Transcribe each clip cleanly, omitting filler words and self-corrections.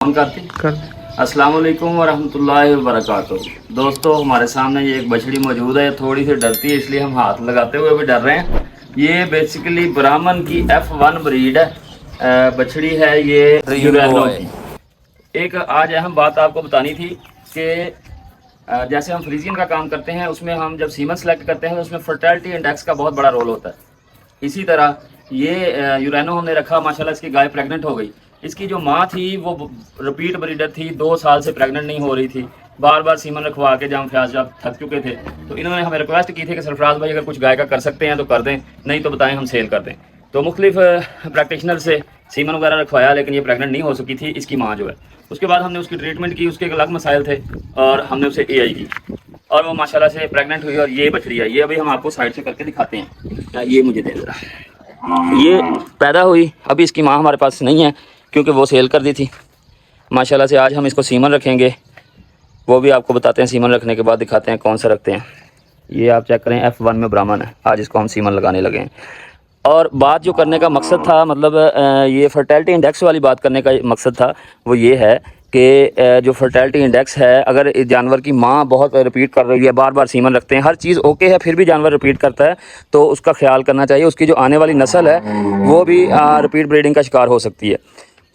Phone करती। अस्सलाम वालेकुम वरहमतुल्लाहि वबरकातुहू। दोस्तों, हमारे सामने ये एक बछड़ी मौजूद है। थोड़ी सी डरती है, इसलिए हम हाथ लगाते हुए भी डर रहे हैं। ये बेसिकली ब्राह्मण की F1 ब्रीड है, बछड़ी है ये यूरेनो की। एक आज अहम बात आपको बतानी थी कि जैसे हम फ्रीजियन का काम करते हैं, उसमें हम जब सीमन सेलेक्ट करते हैं तो उसमें फर्टिलिटी इंडेक्स का बहुत बड़ा रोल होता है। इसी तरह ये यूरेनो हमने रखा, माशाल्लाह इसकी गाय प्रेग्नेंट हो गई। इसकी जो माँ थी वो रिपीट ब्रीडर थी, 2 साल से प्रेग्नेंट नहीं हो रही थी। बार बार सीमन रखवा के जब फ्याज जब थक चुके थे, तो इन्होंने हमें रिक्वेस्ट की थी कि सरफराज भाई अगर कुछ गाय का कर सकते हैं तो कर दें, नहीं तो बताएं हम सेल कर दें। तो मुख्तलिफ प्रैक्टिशनर से सीमन वगैरह रखवाया, लेकिन ये प्रेग्नेंट नहीं हो सकी थी इसकी माँ जो है। उसके बाद हमने उसकी ट्रीटमेंट की, उसके एक अलग मसाइल थे और हमने उसे AI की और वो माशाल्लाह से प्रेग्नेंट हुई। और ये बछड़ी है, ये अभी हम आपको साइड से करके दिखाते हैं। ये मुझे दे जरा। ये पैदा हुई, अभी इसकी माँ हमारे पास नहीं है क्योंकि वो सेल कर दी थी। माशाल्लाह से आज हम इसको सीमन रखेंगे, वो भी आपको बताते हैं। सीमन रखने के बाद दिखाते हैं कौन सा रखते हैं। ये आप चेक करें, F1 में ब्राह्मण है। आज इसको हम सीमन लगाने लगे हैं। और बात जो करने का मकसद था, मतलब ये फर्टिलिटी इंडेक्स वाली बात करने का मकसद था, वो ये है कि जो फर्टिलिटी इंडेक्स है, अगर जानवर की माँ बहुत रिपीट कर रही है, बार बार सीमन रखते हैं, हर चीज़ ओके है, फिर भी जानवर रिपीट करता है, तो उसका ख्याल करना चाहिए। उसकी जो आने वाली नस्ल है वो भी रिपीट ब्रीडिंग का शिकार हो सकती है,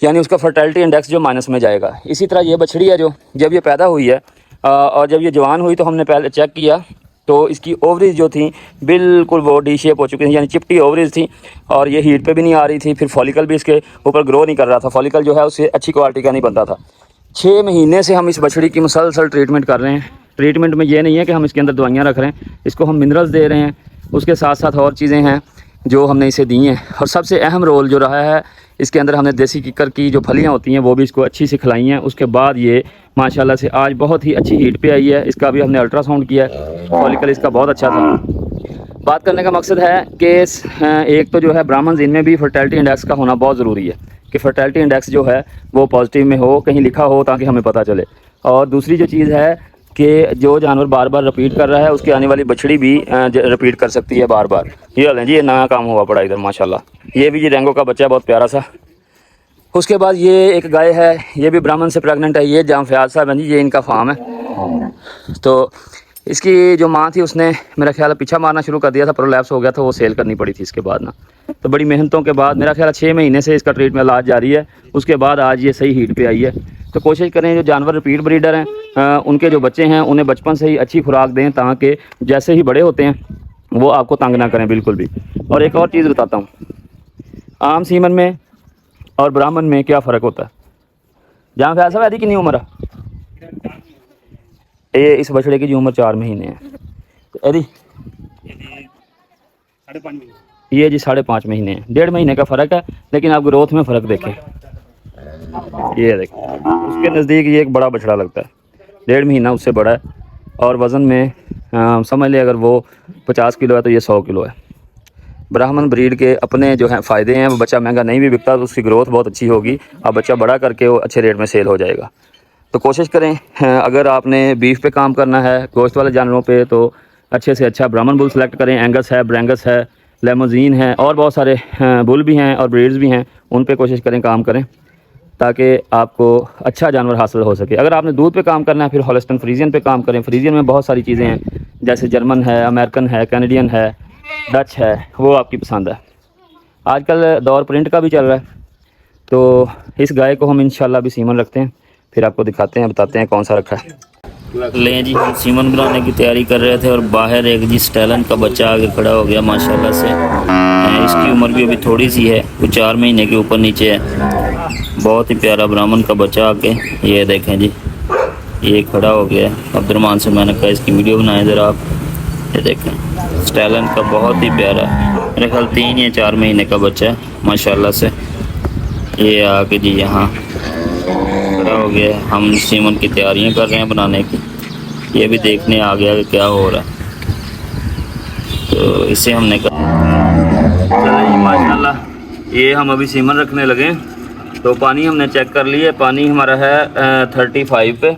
यानी उसका फर्टिलिटी इंडेक्स जो माइनस में जाएगा। इसी तरह ये बछड़ी है, जो जब ये पैदा हुई है और जब ये जवान हुई तो हमने पहले चेक किया तो इसकी ओवरीज जो थी बिल्कुल वो डी शेप हो चुकी थी, यानी चिपटी ओवरीज थी। और ये हीट पे भी नहीं आ रही थी, फिर फॉलिकल भी इसके ऊपर ग्रो नहीं कर रहा था। फॉलिकल जो है उससे अच्छी क्वालिटी का नहीं बनता था। 6 महीने से हम इस बछड़ी की मुसलसल ट्रीटमेंट कर रहे हैं। ट्रीटमेंट में ये नहीं है कि हम इसके अंदर दवाइयाँ रख रहे हैं, इसको हम मिनरल्स दे रहे हैं, उसके साथ साथ और चीज़ें हैं जो हमने इसे दी हैं। और सबसे अहम रोल जो रहा है, इसके अंदर हमने देसी किकर की जो फलियाँ होती हैं वो भी इसको अच्छी से खिलाई हैं। उसके बाद ये माशाल्लाह से आज बहुत ही अच्छी हीट पे आई है। इसका भी हमने अल्ट्रासाउंड किया है, फॉलिकल इसका बहुत अच्छा था। बात करने का मकसद है कि एक तो जो है ब्राह्मण इनमें भी फर्टिलिटी इंडेक्स का होना बहुत ज़रूरी है कि फर्टिलिटी इंडेक्स जो है वो पॉजिटिव में हो, कहीं लिखा हो, ताकि हमें पता चले। और दूसरी जो चीज़ है कि जो जानवर बार बार रिपीट कर रहा है, उसकी आने वाली बछड़ी भी रिपीट कर सकती है बार बार। ये हाल है जी, ये नया काम हुआ पड़ा इधर माशाल्लाह। ये भी जी रेंगो का बच्चा, बहुत प्यारा सा। उसके बाद ये एक गाय है, ये भी ब्राह्मण से प्रेग्नेंट है। ये जाम फयाज साहब हैं जी, ये इनका फार्म है। तो इसकी जो माँ थी उसने मेरा ख्याल है पीछा मारना शुरू कर दिया था, प्रोलैप्स हो गया था, वो सेल करनी पड़ी थी इसके बाद ना। तो बड़ी मेहनतों के बाद मेरा ख्याल 6 महीने से इसका ट्रीटमेंट इलाज जारी है। उसके बाद आज ये सही हीट पे आई है। तो कोशिश करें जो जानवर रिपीट ब्रीडर हैं उनके जो बच्चे हैं उन्हें बचपन से ही अच्छी खुराक दें, ताकि जैसे ही बड़े होते हैं वो आपको तंग ना करें बिल्कुल भी। और एक और चीज़ बताता हूँ, आम सीमन में और ब्राह्मण में क्या फ़र्क होता है। जहाँ फैसल है कितनी उम्र है? ये इस बछड़े की जो उम्र 4 महीने है, तो यदि 5.5 महीने, ये जी 5.5 महीने है। 1.5 महीने का फ़र्क है, लेकिन आप ग्रोथ में फ़र्क देखें। ये देखें, उसके नज़दीक ये एक बड़ा बछड़ा लगता है, 1.5 महीना उससे बड़ा है। और वज़न में समझ लें अगर वो 50 किलो है तो ये 100 किलो है। ब्राह्मण ब्रीड के अपने जो हैं फ़ायदे हैं, वो बच्चा महंगा नहीं भी बिकता तो उसकी ग्रोथ बहुत अच्छी होगी और बच्चा बड़ा करके वो अच्छे रेट में सेल हो जाएगा। तो कोशिश करें, अगर आपने बीफ पे काम करना है, गोश्त वाले जानवरों पे, तो अच्छे से अच्छा ब्राह्मण बुल सेलेक्ट करें। एंगस है, ब्रैंगस है, लेमोजीन है, और बहुत सारे बुल भी हैं और ब्रीड्स भी हैं, उन पे कोशिश करें काम करें, ताकि आपको अच्छा जानवर हासिल हो सके। अगर आपने दूध पे काम करना है, फिर हॉलिस्टन फ्रीजियन पे काम करें। फ्रीजियन में बहुत सारी चीज़ें हैं, जैसे जर्मन है, अमेरिकन है, कैनेडियन है, डच है, वो आपकी पसंद है। आजकल दौर प्रिंट का भी चल रहा है, तो इस गाय को हम इंशाल्लाह भी सीमन रखते हैं, फिर आपको दिखाते हैं, बताते हैं कौन सा रखा है। लें जी, हम सीमन बनाने की तैयारी कर रहे थे और बाहर एक जी स्टैलन का बच्चा आगे खड़ा हो गया माशाल्लाह से। इसकी उम्र भी अभी थोड़ी सी है, कुछ 4 महीने के ऊपर नीचे है। बहुत ही प्यारा ब्राह्मण का बच्चा आके, ये देखें जी, ये खड़ा हो गया। अब्दुर्रहमान से मैंने कहा इसकी वीडियो बनाएं ज़रा आप। ये देखें, स्टैलन का बहुत ही प्यारा, मेरे ख्याल 3 या 4 महीने का बच्चा है माशाल्लाह से। ये आके जी यहाँ हो गया। हम सीमन की तैयारियां कर रहे हैं बनाने की, ये भी देखने आ गया कि क्या हो रहा है, तो इसे हमने चले जी माशाल्लाह। ये हम अभी सीमन रखने लगे। तो पानी हमने चेक कर लिया, पानी हमारा है 35 पे,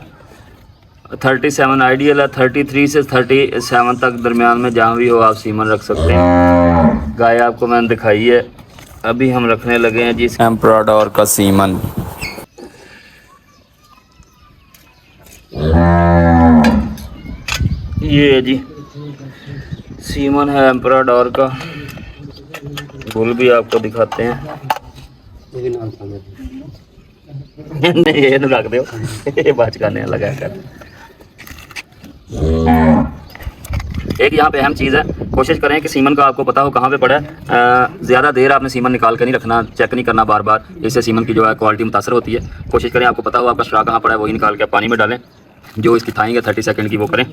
37 आइडियल है। 33 से 37 तक दरमियान में जहाँ भी हो आप सीमन रख सकते हैं। गाय आपको मैंने दिखाई है। अभी हम रखने लगे हैं जी एम्पराडोर का सीमन। ये जी सीमन है एम्पराडोर का, बुल भी आपको दिखाते हैं। नहीं ये तो रख दो, ये बात करने लगा कर। एक यहाँ पे अहम चीज़ है, कोशिश करें कि सीमन का आपको पता हो कहाँ पे पड़ा है। ज़्यादा देर आपने सीमन निकाल कर नहीं रखना, चेक नहीं करना बार बार, इससे सीमन की जो है क्वालिटी मुतासर होती है। कोशिश करें आपको पता हो आपका स्ट्रा कहाँ पड़ा है, वही निकाल के पानी में डालें। जो इसकी थाइंग है 30 सेकंड की वो करें,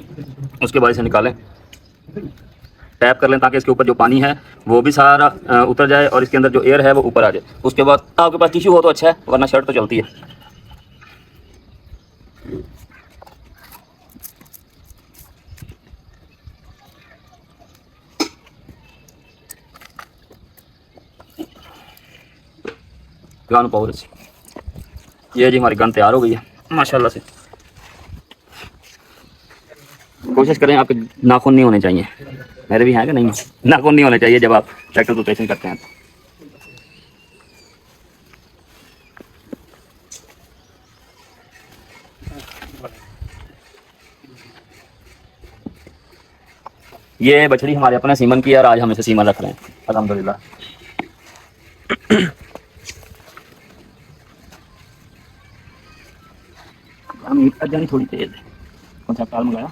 उसके बाद इसे निकालें, टैप कर लें ताकि इसके ऊपर जो पानी है वो भी सारा उतर जाए और इसके अंदर जो एयर है वो ऊपर आ जाए। उसके बाद आपके पास टिश्यू हो तो अच्छा है, वरना शर्ट तो चलती है। गन पावर से ये जी हमारी गन तैयार हो गई है माशाल्लाह से। कोशिश करें आपके नाखून नहीं होने चाहिए, मेरे भी हैं कि नहीं, नाखून नहीं होने चाहिए जब आप ट्रैक्टर रोटेशन करते हैं। ये बछड़ी हमारे अपने सीमन की है और आज हम इसे सीमन रख रहे हैं अल्हम्दुलिल्लाह। हम जानी थोड़ी तेज है, कौन सा काल मंगाया?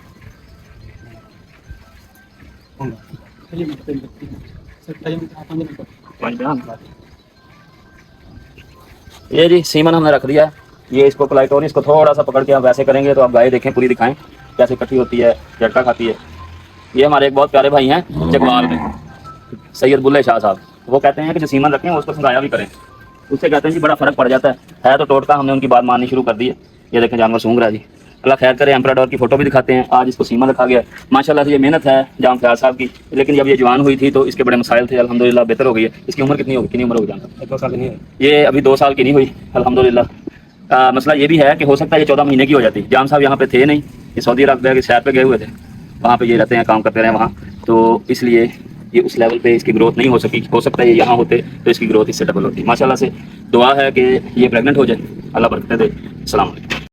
ये जी सीमन हमने रख दिया है। ये इसको प्लाइटोन इसको थोड़ा सा पकड़ के आप वैसे करेंगे तो आप गाय देखें पूरी दिखाएं कैसे इकट्ठी होती है, झटका खाती है। ये हमारे एक बहुत प्यारे भाई हैं जगवाल में, सैयद बुल्ले शाह साहब, वो कहते हैं कि जो सीमन रखें उसको संगाया भी करें, उससे कहते हैं जी बड़ा फ़र्क पड़ जाता है तो टोटका हमने उनकी बात माननी शुरू कर दी है। ये देखें जानवर सूंघ रहा है जी, अल्लाह खैर करे। एम्पराडोर की फ़ोटो भी दिखाते हैं, आज इसको सीमन रखा गया माशाल्लाह से। ये मेहनत है जाम फ़याज़ साहब की, लेकिन जब ये जवान हुई थी तो इसके बड़े मसाइल थे, अल्हम्दुलिल्लाह बेहतर हो गई है। इसकी उम्र कितनी होगी, कितनी उम्र हो जान? 2 साल नहीं है ये, अभी 2 साल की नहीं हुई अल्हम्दुलिल्लाह। मसला ये भी है कि हो सकता है ये 14 महीने की हो जाती। जाम साहब यहाँ पे थे नहीं, ये सऊदी अरब के शहर पे गए हुए थे, वहाँ पे ये रहते हैं, काम करते रहे वहाँ, तो इसलिए ये उस लेवल पे इसकी ग्रोथ नहीं हो सकी। हो सकता है ये यहाँ होते तो इसकी ग्रोथ इससे डबल होती। माशाल्लाह से दुआ है कि ये प्रेग्नेंट हो जाए, अल्लाह बरकत दे। अस्सलाम वालेकुम।